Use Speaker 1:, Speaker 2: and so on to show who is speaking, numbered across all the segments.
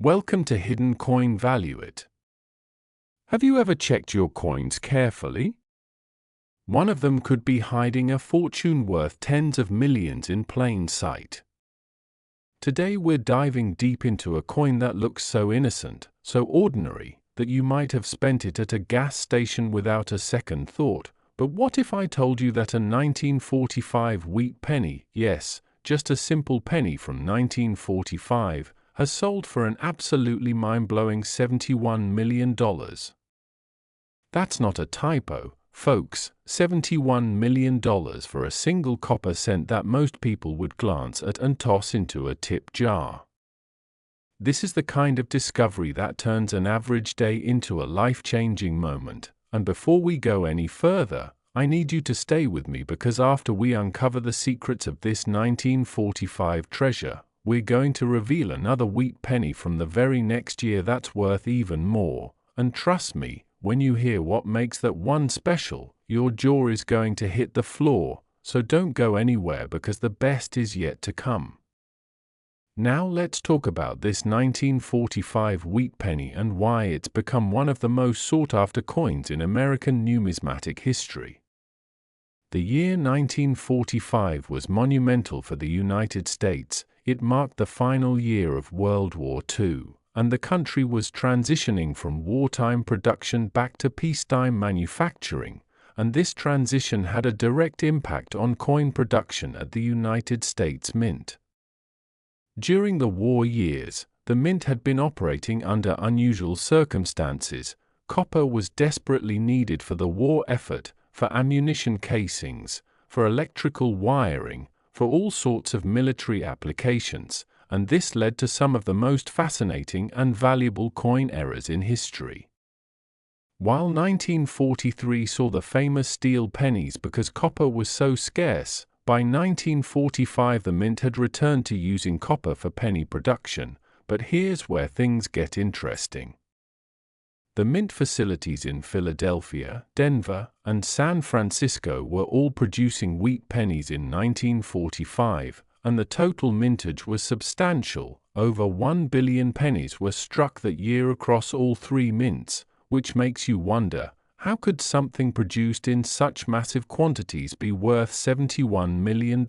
Speaker 1: Welcome to Hidden Coin Value It. Have you ever checked your coins carefully? One of them could be hiding a fortune worth tens of millions in plain sight. Today we're diving deep into a coin that looks so innocent, so ordinary, that you might have spent it at a gas station without a second thought. But what if I told you that a 1945 wheat penny, yes, just a simple penny from 1945, has sold for an absolutely mind-blowing $71 million. That's not a typo, folks, $71 million for a single copper cent that most people would glance at and toss into a tip jar. This is the kind of discovery that turns an average day into a life-changing moment, and before we go any further, I need you to stay with me because after we uncover the secrets of this 1945 treasure, we're going to reveal another wheat penny from the very next year that's worth even more. And trust me, when you hear what makes that one special, your jaw is going to hit the floor, so don't go anywhere because the best is yet to come. Now let's talk about this 1945 wheat penny and why it's become one of the most sought-after coins in American numismatic history. The year 1945 was monumental for the United States. It marked the final year of World War II, and the country was transitioning from wartime production back to peacetime manufacturing, and this transition had a direct impact on coin production at the United States Mint. During the war years, the Mint had been operating under unusual circumstances. Copper was desperately needed for the war effort, for ammunition casings, for electrical wiring, for all sorts of military applications, and this led to some of the most fascinating and valuable coin eras in history. While 1943 saw the famous steel pennies because copper was so scarce, by 1945 the Mint had returned to using copper for penny production, but here's where things get interesting. The Mint facilities in Philadelphia, Denver, and San Francisco were all producing wheat pennies in 1945, and the total mintage was substantial. Over 1 billion pennies were struck that year across all three mints, which makes you wonder, how could something produced in such massive quantities be worth $71 million?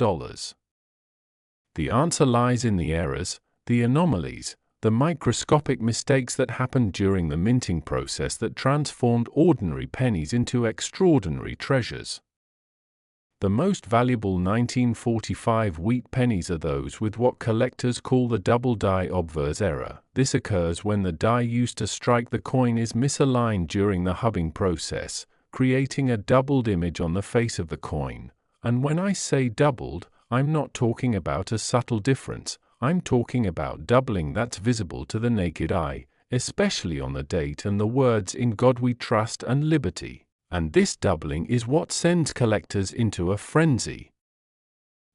Speaker 1: The answer lies in the errors, the anomalies, the microscopic mistakes that happened during the minting process that transformed ordinary pennies into extraordinary treasures. The most valuable 1945 wheat pennies are those with what collectors call the double die obverse error. This occurs when the die used to strike the coin is misaligned during the hubbing process, creating a doubled image on the face of the coin. And when I say doubled, I'm not talking about a subtle difference. I'm talking about doubling that's visible to the naked eye, especially on the date and the words "In God We Trust" and "Liberty." And this doubling is what sends collectors into a frenzy.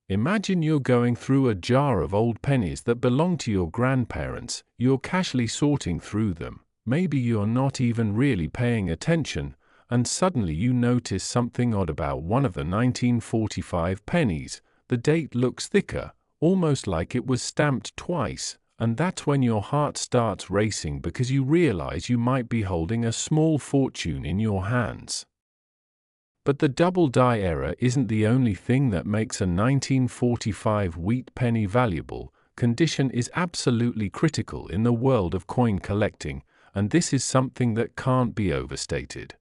Speaker 1: Imagine you're going through a jar of old pennies that belong to your grandparents, you're casually sorting through them, maybe you're not even really paying attention, and suddenly you notice something odd about one of the 1945 pennies. The date looks thicker, almost like it was stamped twice, and that's when your heart starts racing because you realize you might be holding a small fortune in your hands. But the double die error isn't the only thing that makes a 1945 wheat penny valuable. Condition is absolutely critical in the world of coin collecting, and this is something that can't be overstated.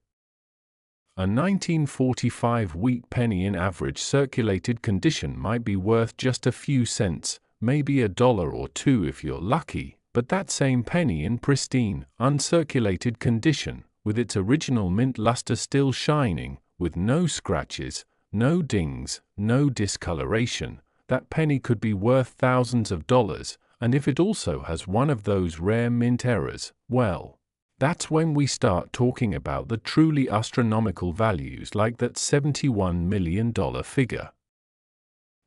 Speaker 1: A 1945 wheat penny in average circulated condition might be worth just a few cents, maybe $1 or $2 if you're lucky, but that same penny in pristine, uncirculated condition, with its original mint luster still shining, with no scratches, no dings, no discoloration, that penny could be worth thousands of dollars, and if it also has one of those rare mint errors, well, that's when we start talking about the truly astronomical values like that $71 million figure.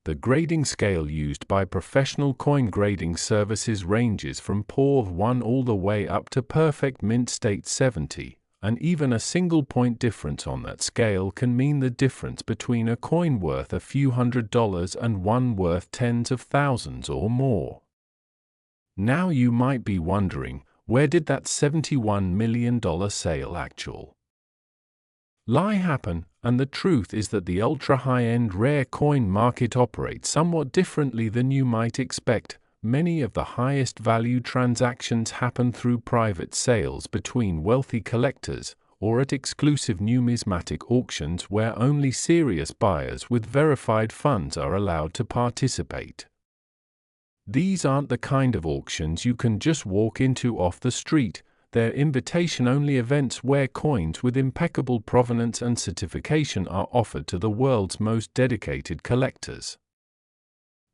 Speaker 1: The grading scale used by professional coin grading services ranges from poor 1 all the way up to perfect mint state 70, and even a single point difference on that scale can mean the difference between a coin worth a few $100s and one worth tens of thousands or more. Now you might be wondering, where did that $71 million sale actually happen? And the truth is that the ultra-high-end rare coin market operates somewhat differently than you might expect. Many of the highest value transactions happen through private sales between wealthy collectors, or at exclusive numismatic auctions where only serious buyers with verified funds are allowed to participate. These aren't the kind of auctions you can just walk into off the street. They're invitation-only events where coins with impeccable provenance and certification are offered to the world's most dedicated collectors.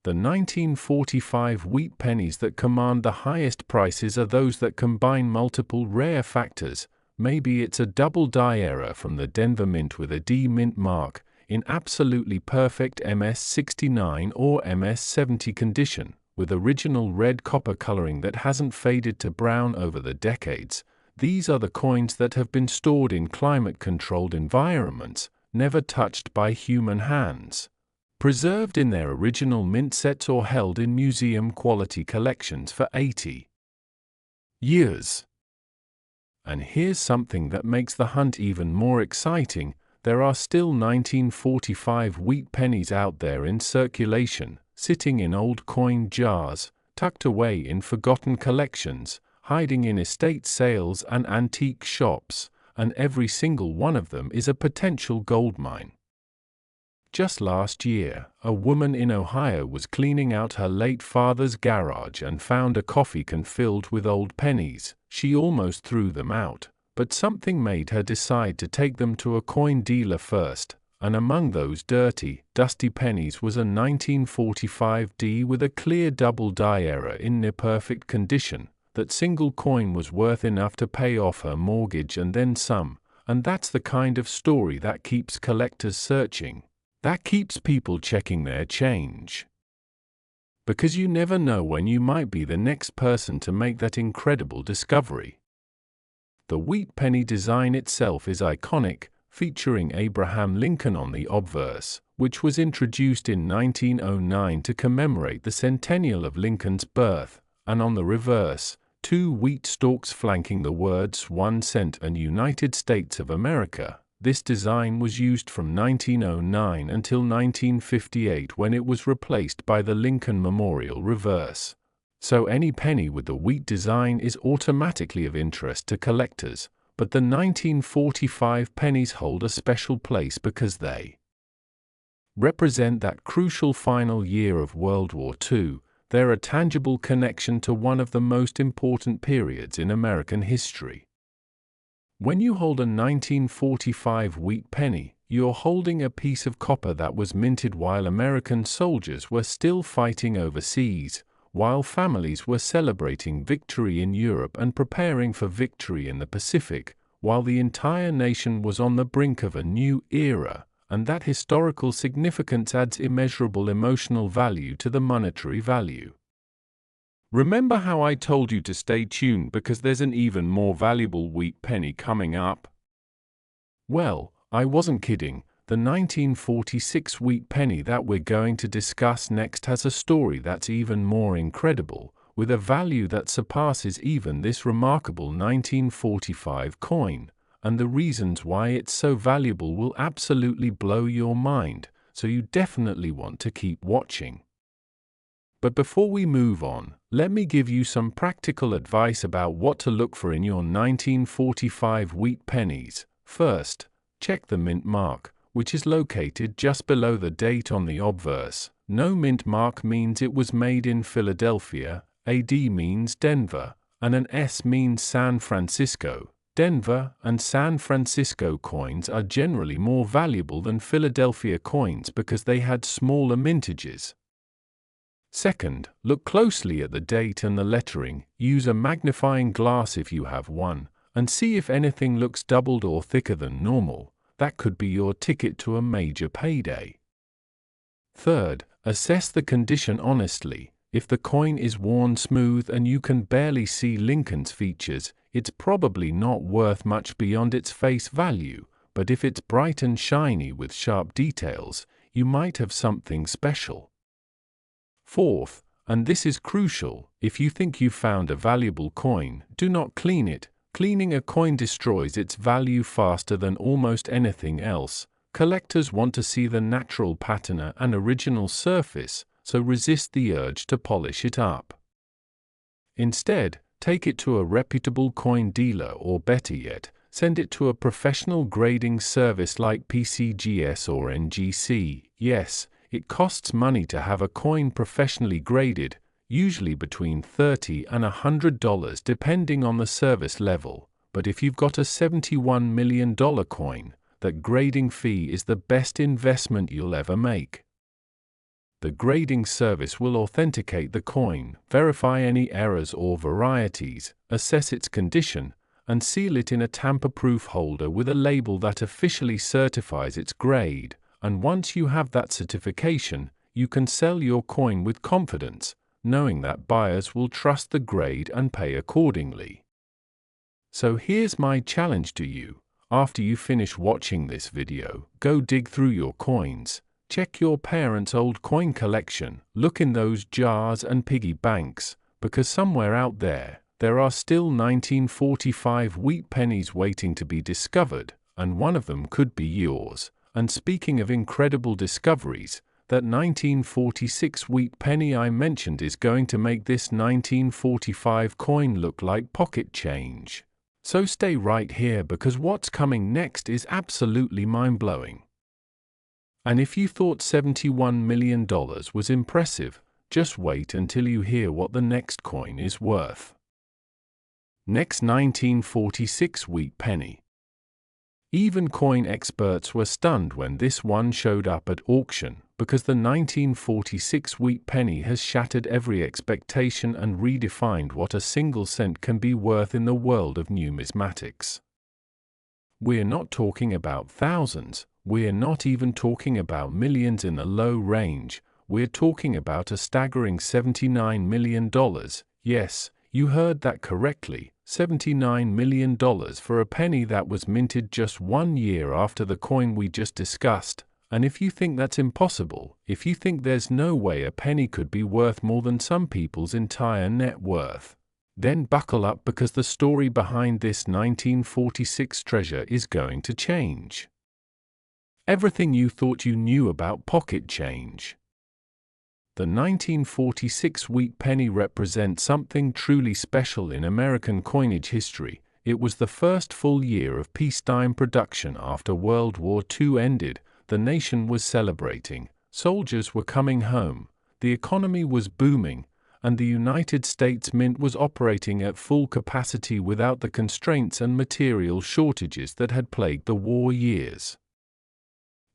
Speaker 1: The 1945 wheat pennies that command the highest prices are those that combine multiple rare factors. Maybe it's a double die error from the Denver Mint with a D mint mark, in absolutely perfect MS69 or MS70 condition, with original red copper coloring that hasn't faded to brown over the decades. These are the coins that have been stored in climate-controlled environments, never touched by human hands, preserved in their original mint sets or held in museum-quality collections for 80 years. And here's something that makes the hunt even more exciting. There are still 1945 wheat pennies out there in circulation, sitting in old coin jars, tucked away in forgotten collections, hiding in estate sales and antique shops, and every single one of them is a potential goldmine. Just last year, a woman in Ohio was cleaning out her late father's garage and found a coffee can filled with old pennies. She almost threw them out, but something made her decide to take them to a coin dealer first, and among those dirty, dusty pennies was a 1945 D with a clear double die error in near-perfect condition. That single coin was worth enough to pay off her mortgage and then some, and that's the kind of story that keeps collectors searching. That keeps people checking their change. Because you never know when you might be the next person to make that incredible discovery. The wheat penny design itself is iconic, featuring Abraham Lincoln on the obverse, which was introduced in 1909 to commemorate the centennial of Lincoln's birth, and on the reverse, two wheat stalks flanking the words 1 cent and United States of America. This design was used from 1909 until 1958 when it was replaced by the Lincoln Memorial reverse. So any penny with the wheat design is automatically of interest to collectors, but the 1945 pennies hold a special place because they represent that crucial final year of World War II. They're a tangible connection to one of the most important periods in American history. When you hold a 1945 wheat penny, you're holding a piece of copper that was minted while American soldiers were still fighting overseas, while families were celebrating victory in Europe and preparing for victory in the Pacific, while the entire nation was on the brink of a new era, and that historical significance adds immeasurable emotional value to the monetary value. Remember how I told you to stay tuned because there's an even more valuable wheat penny coming up? Well, I wasn't kidding. The 1946 wheat penny that we're going to discuss next has a story that's even more incredible, with a value that surpasses even this remarkable 1945 coin, and the reasons why it's so valuable will absolutely blow your mind, so you definitely want to keep watching. But before we move on, let me give you some practical advice about what to look for in your 1945 wheat pennies. First, check the mint mark, which is located just below the date on the obverse. No mint mark means it was made in Philadelphia, a D means Denver, and an S means San Francisco. Denver and San Francisco coins are generally more valuable than Philadelphia coins because they had smaller mintages. Second, look closely at the date and the lettering. Use a magnifying glass if you have one, and see if anything looks doubled or thicker than normal. That could be your ticket to a major payday. Third, assess the condition honestly. If the coin is worn smooth and you can barely see Lincoln's features, it's probably not worth much beyond its face value, but if it's bright and shiny with sharp details, you might have something special. Fourth, And this is crucial. If you think you've found a valuable coin, do not clean it. Cleaning a coin destroys its value faster than almost anything else. Collectors want to see the natural patina and original surface, so resist the urge to polish it up. Instead, take it to a reputable coin dealer, or better yet, send it to a professional grading service like PCGS or NGC. Yes, it costs money to have a coin professionally graded, usually between $30 and $100 depending on the service level, but if you've got a $71 million coin, that grading fee is the best investment you'll ever make. The grading service will authenticate the coin, verify any errors or varieties, assess its condition, and seal it in a tamper-proof holder with a label that officially certifies its grade, and once you have that certification, you can sell your coin with confidence, knowing that buyers will trust the grade and pay accordingly. So here's my challenge to you. After you finish watching this video, go dig through your coins, check your parents' old coin collection, look in those jars and piggy banks, because somewhere out there are still 1945 wheat pennies waiting to be discovered, and one of them could be yours. And speaking of incredible discoveries, that 1946 wheat penny I mentioned is going to make this 1945 coin look like pocket change. So stay right here, because what's coming next is absolutely mind-blowing. And if you thought $71 million was impressive, just wait until you hear what the next coin is worth. Next, 1946 wheat penny. Even coin experts were stunned when this one showed up at auction, because the 1946 wheat penny has shattered every expectation and redefined what a single cent can be worth in the world of numismatics. We're not talking about thousands, we're not even talking about millions in the low range, we're talking about a staggering $79 million. Yes, you heard that correctly. $79 million for a penny that was minted just 1 year after the coin we just discussed. And if you think that's impossible, if you think there's no way a penny could be worth more than some people's entire net worth, then buckle up, because the story behind this 1946 treasure is going to change everything you thought you knew about pocket change. The 1946 wheat penny represents something truly special in American coinage history. It was the first full year of peacetime production after World War II ended. The nation was celebrating, soldiers were coming home, the economy was booming, and the United States Mint was operating at full capacity without the constraints and material shortages that had plagued the war years.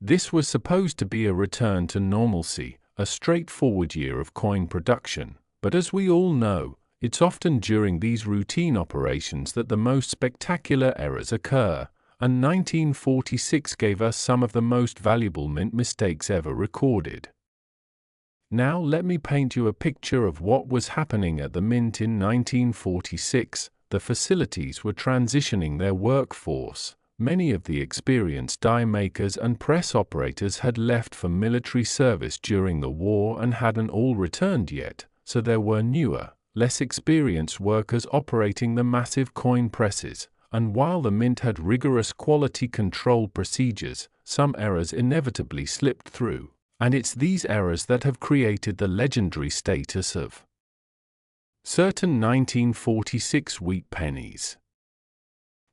Speaker 1: This was supposed to be a return to normalcy, a straightforward year of coin production, but as we all know, it's often during these routine operations that the most spectacular errors occur, and 1946 gave us some of the most valuable mint mistakes ever recorded. Now let me paint you a picture of what was happening at the mint in 1946. The facilities were transitioning their workforce. Many of the experienced die makers and press operators had left for military service during the war and hadn't all returned yet, so there were newer, less experienced workers operating the massive coin presses, and while the mint had rigorous quality control procedures, some errors inevitably slipped through, and it's these errors that have created the legendary status of certain 1946 wheat pennies.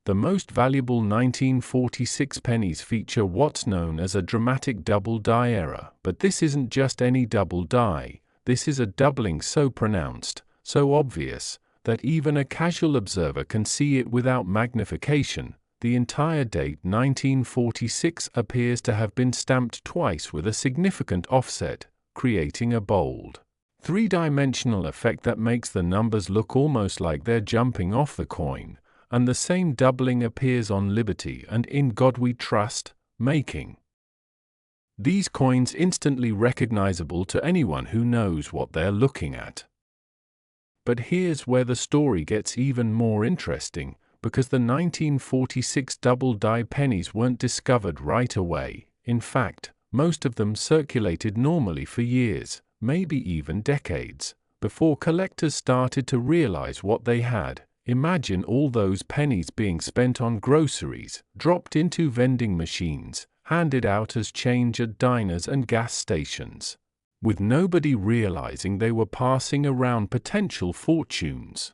Speaker 1: The most valuable 1946 pennies feature what's known as a dramatic double die error, but this isn't just any double die, this is a doubling so pronounced, so obvious, that even a casual observer can see it without magnification. The entire date 1946 appears to have been stamped twice with a significant offset, creating a bold, three-dimensional effect that makes the numbers look almost like they're jumping off the coin. And the same doubling appears on Liberty and In God We Trust, making these coins instantly recognizable to anyone who knows what they're looking at. But here's where the story gets even more interesting, because the 1946 double die pennies weren't discovered right away. In fact, most of them circulated normally for years, maybe even decades. before collectors started to realize what they had. Imagine all those pennies being spent on groceries, dropped into vending machines, handed out as change at diners and gas stations, with nobody realizing they were passing around potential fortunes.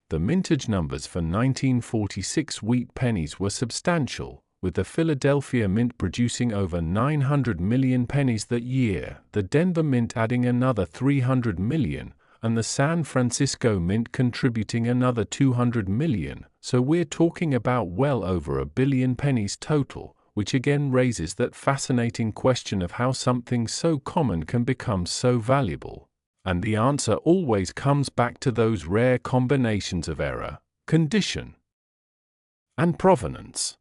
Speaker 1: The mintage numbers for 1946 wheat pennies were substantial, with the Philadelphia Mint producing over 900 million pennies that year, the Denver Mint adding another 300 million, and the San Francisco Mint contributing another 200 million, so we're talking about well over 1 billion pennies total, which again raises that fascinating question of how something so common can become so valuable. And the answer always comes back to those rare combinations of era, condition, and provenance.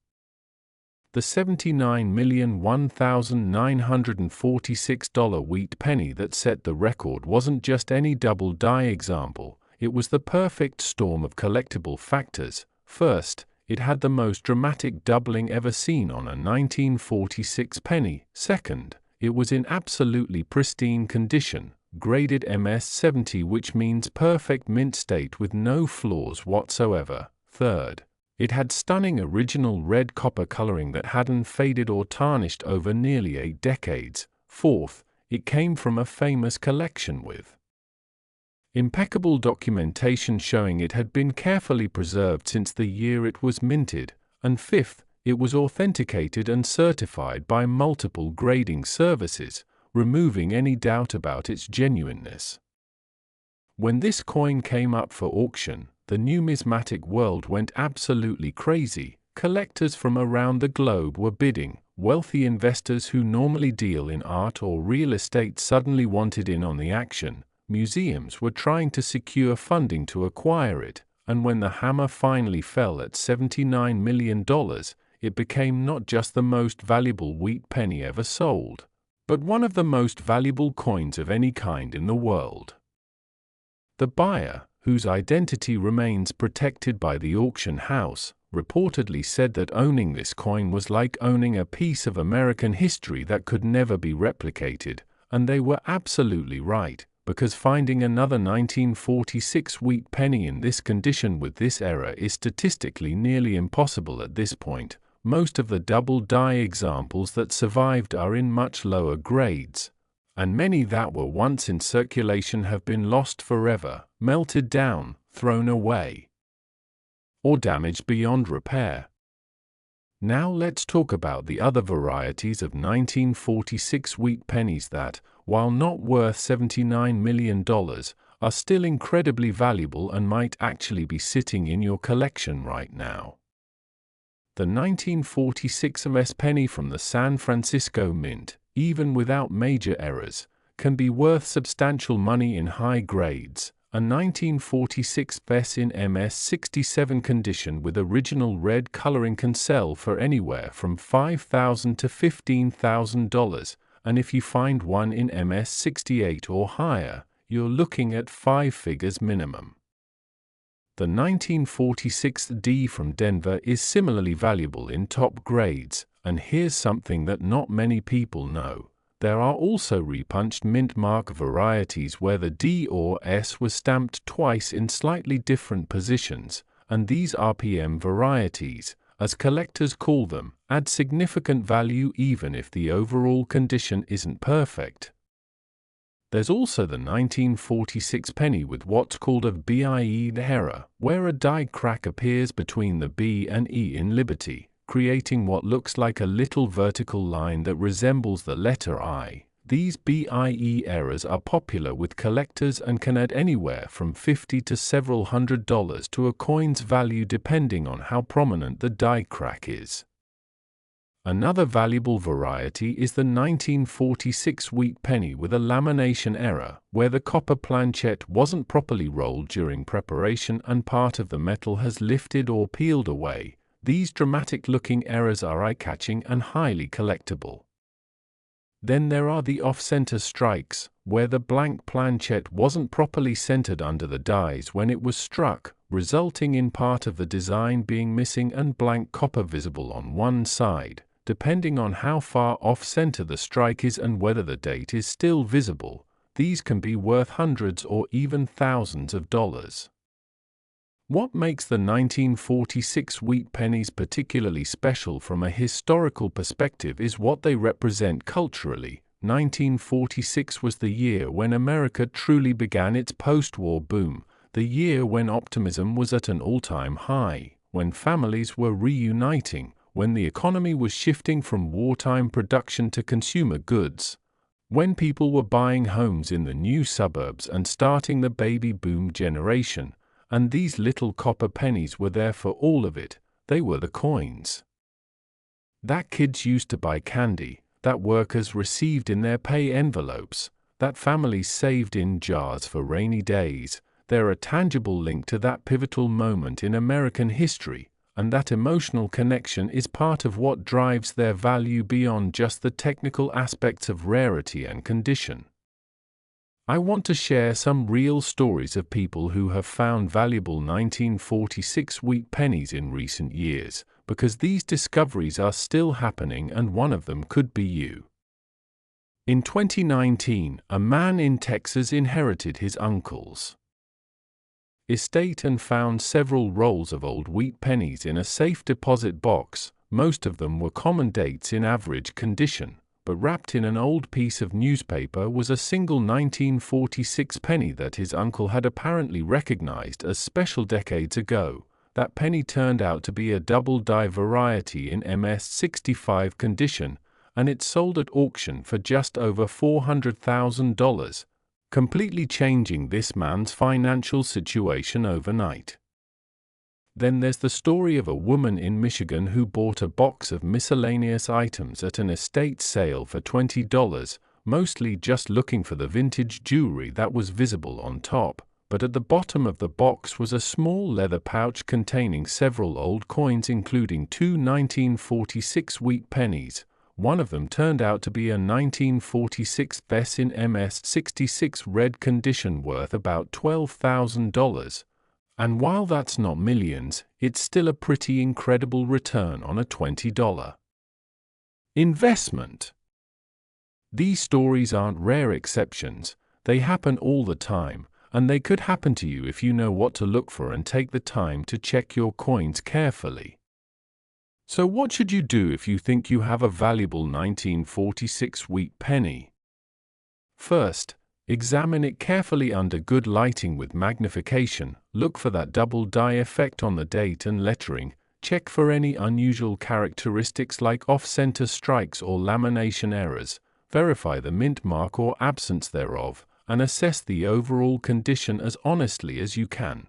Speaker 1: The $79,001,946 wheat penny that set the record wasn't just any double die example, it was the perfect storm of collectible factors. First, it had the most dramatic doubling ever seen on a 1946 penny. Second, it was in absolutely pristine condition, graded MS-70, which means perfect mint state with no flaws whatsoever. Third, it had stunning original red copper coloring that hadn't faded or tarnished over nearly 8 decades. Fourth, it came from a famous collection with impeccable documentation showing it had been carefully preserved since the year it was minted. And fifth, it was authenticated and certified by multiple grading services, removing any doubt about its genuineness. When this coin came up for auction, the numismatic world went absolutely crazy. Collectors from around the globe were bidding. Wealthy investors who normally deal in art or real estate suddenly wanted in on the action. Museums were trying to secure funding to acquire it, and when the hammer finally fell at $79 million, it became not just the most valuable wheat penny ever sold, but one of the most valuable coins of any kind in the world. The buyer, whose identity remains protected by the auction house, reportedly said that owning this coin was like owning a piece of American history that could never be replicated, and they were absolutely right, because finding another 1946 wheat penny in this condition with this era is statistically nearly impossible at this point. Most of the double die examples that survived are in much lower grades, and many that were once in circulation have been lost forever, melted down, thrown away, or damaged beyond repair. Now let's talk about the other varieties of 1946 wheat pennies that, while not worth $79 million, are still incredibly valuable and might actually be sitting in your collection right now. The 1946 MS penny from the San Francisco Mint, even without major errors, can be worth substantial money in high grades. A 1946 PCGS in MS-67 condition with original red coloring can sell for anywhere from $5,000 to $15,000, and if you find one in MS-68 or higher, you're looking at 5 figures minimum. The 1946 D from Denver is similarly valuable in top grades, and here's something that not many people know. There are also repunched mint mark varieties where the D or S was stamped twice in slightly different positions, and these RPM varieties, as collectors call them, add significant value even if the overall condition isn't perfect. There's also the 1946 penny with what's called a BIE error, where a die crack appears between the B and E in Liberty, creating what looks like a little vertical line that resembles the letter I. These BIE errors are popular with collectors and can add anywhere from $50 to several $100s to a coin's value depending on how prominent the die crack is. Another valuable variety is the 1946 wheat penny with a lamination error, where the copper planchet wasn't properly rolled during preparation and part of the metal has lifted or peeled away. These dramatic-looking errors are eye-catching and highly collectible. Then there are the off-center strikes, where the blank planchet wasn't properly centered under the dies when it was struck, resulting in part of the design being missing and blank copper visible on one side. Depending on how far off-center the strike is and whether the date is still visible, these can be worth hundreds or even thousands of dollars. What makes the 1946 wheat pennies particularly special from a historical perspective is what they represent culturally. 1946 was the year when America truly began its post-war boom, the year when optimism was at an all-time high, when families were reuniting, when the economy was shifting from wartime production to consumer goods, when people were buying homes in the new suburbs and starting the baby boom generation. And these little copper pennies were there for all of it. They were the coins that kids used to buy candy, that workers received in their pay envelopes, that families saved in jars for rainy days. They're a tangible link to that pivotal moment in American history, and that emotional connection is part of what drives their value beyond just the technical aspects of rarity and condition. I want to share some real stories of people who have found valuable 1946 wheat pennies in recent years, because these discoveries are still happening and one of them could be you. In 2019, a man in Texas inherited his uncle's estate and found several rolls of old wheat pennies in a safe deposit box. Most of them were common dates in average condition, but wrapped in an old piece of newspaper was a single 1946 penny that his uncle had apparently recognized as special decades ago. That penny turned out to be a double-die variety in MS-65 condition, and it sold at auction for just over $400,000, completely changing this man's financial situation overnight. Then there's the story of a woman in Michigan who bought a box of miscellaneous items at an estate sale for $20, mostly just looking for the vintage jewelry that was visible on top, but at the bottom of the box was a small leather pouch containing several old coins, including two 1946 wheat pennies. One of them turned out to be a 1946 Bess in MS-66 red condition worth about $12,000. And while that's not millions, it's still a pretty incredible return on a $20 investment. These stories aren't rare exceptions, they happen all the time, and they could happen to you if you know what to look for and take the time to check your coins carefully. So what should you do if you think you have a valuable 1946 wheat penny? First, examine it carefully under good lighting with magnification. Look for that double die effect on the date and lettering. Check for any unusual characteristics like off-center strikes or lamination errors. Verify the mint mark or absence thereof, and assess the overall condition as honestly as you can.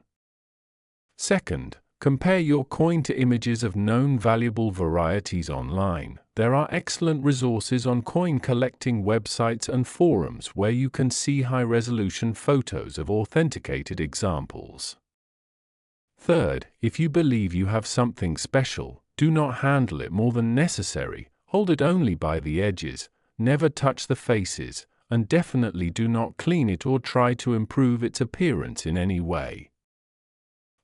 Speaker 1: Second, compare your coin to images of known valuable varieties online. There are excellent resources on coin collecting websites and forums where you can see high-resolution photos of authenticated examples. Third, if you believe you have something special, do not handle it more than necessary. Hold it only by the edges, never touch the faces, and definitely do not clean it or try to improve its appearance in any way.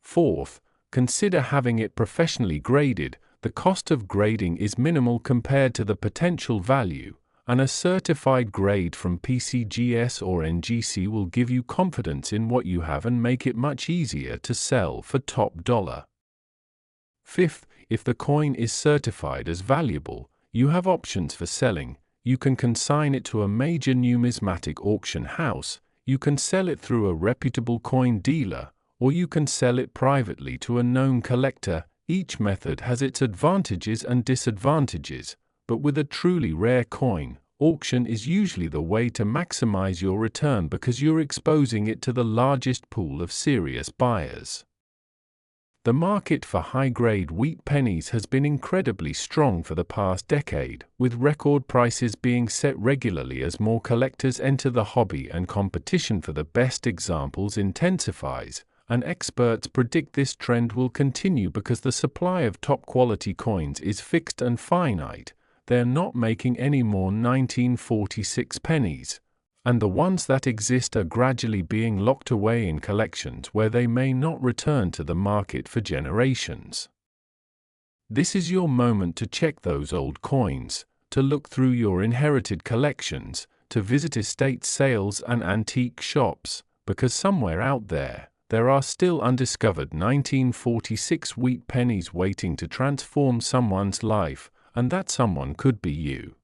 Speaker 1: Fourth, consider having it professionally graded. The cost of grading is minimal compared to the potential value, and a certified grade from PCGS or NGC will give you confidence in what you have and make it much easier to sell for top dollar. Fifth, if the coin is certified as valuable, you have options for selling. You can consign it to a major numismatic auction house, you can sell it through a reputable coin dealer, or you can sell it privately to a known collector. Each method has its advantages and disadvantages, but with a truly rare coin, auction is usually the way to maximize your return because you're exposing it to the largest pool of serious buyers. The market for high-grade wheat pennies has been incredibly strong for the past decade, with record prices being set regularly as more collectors enter the hobby and competition for the best examples intensifies. And experts predict this trend will continue because the supply of top-quality coins is fixed and finite. They're not making any more 1946 pennies, and the ones that exist are gradually being locked away in collections where they may not return to the market for generations. This is your moment to check those old coins, to look through your inherited collections, to visit estate sales and antique shops, because somewhere out there, there are still undiscovered 1946 wheat pennies waiting to transform someone's life, and that someone could be you.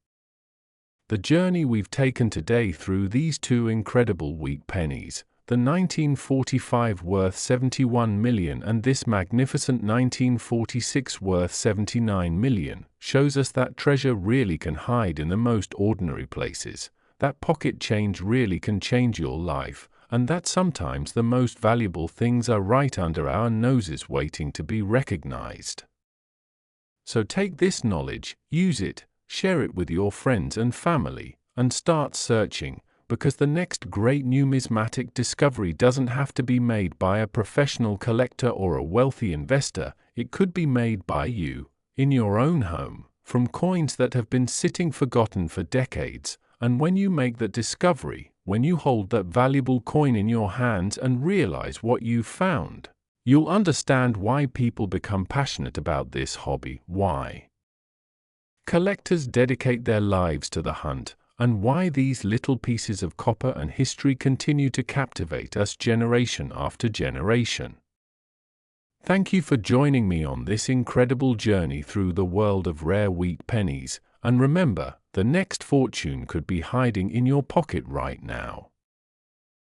Speaker 1: The journey we've taken today through these two incredible wheat pennies, the 1945 worth 71 million and this magnificent 1946 worth 79 million, shows us that treasure really can hide in the most ordinary places, that pocket change really can change your life, and that sometimes the most valuable things are right under our noses waiting to be recognized. So take this knowledge, use it, share it with your friends and family, and start searching, because the next great numismatic discovery doesn't have to be made by a professional collector or a wealthy investor. It could be made by you, in your own home, from coins that have been sitting forgotten for decades. And when you make that discovery, when you hold that valuable coin in your hands and realize what you've found, you'll understand why people become passionate about this hobby, why collectors dedicate their lives to the hunt, and why these little pieces of copper and history continue to captivate us generation after generation. Thank you for joining me on this incredible journey through the world of rare wheat pennies, and remember, the next fortune could be hiding in your pocket right now.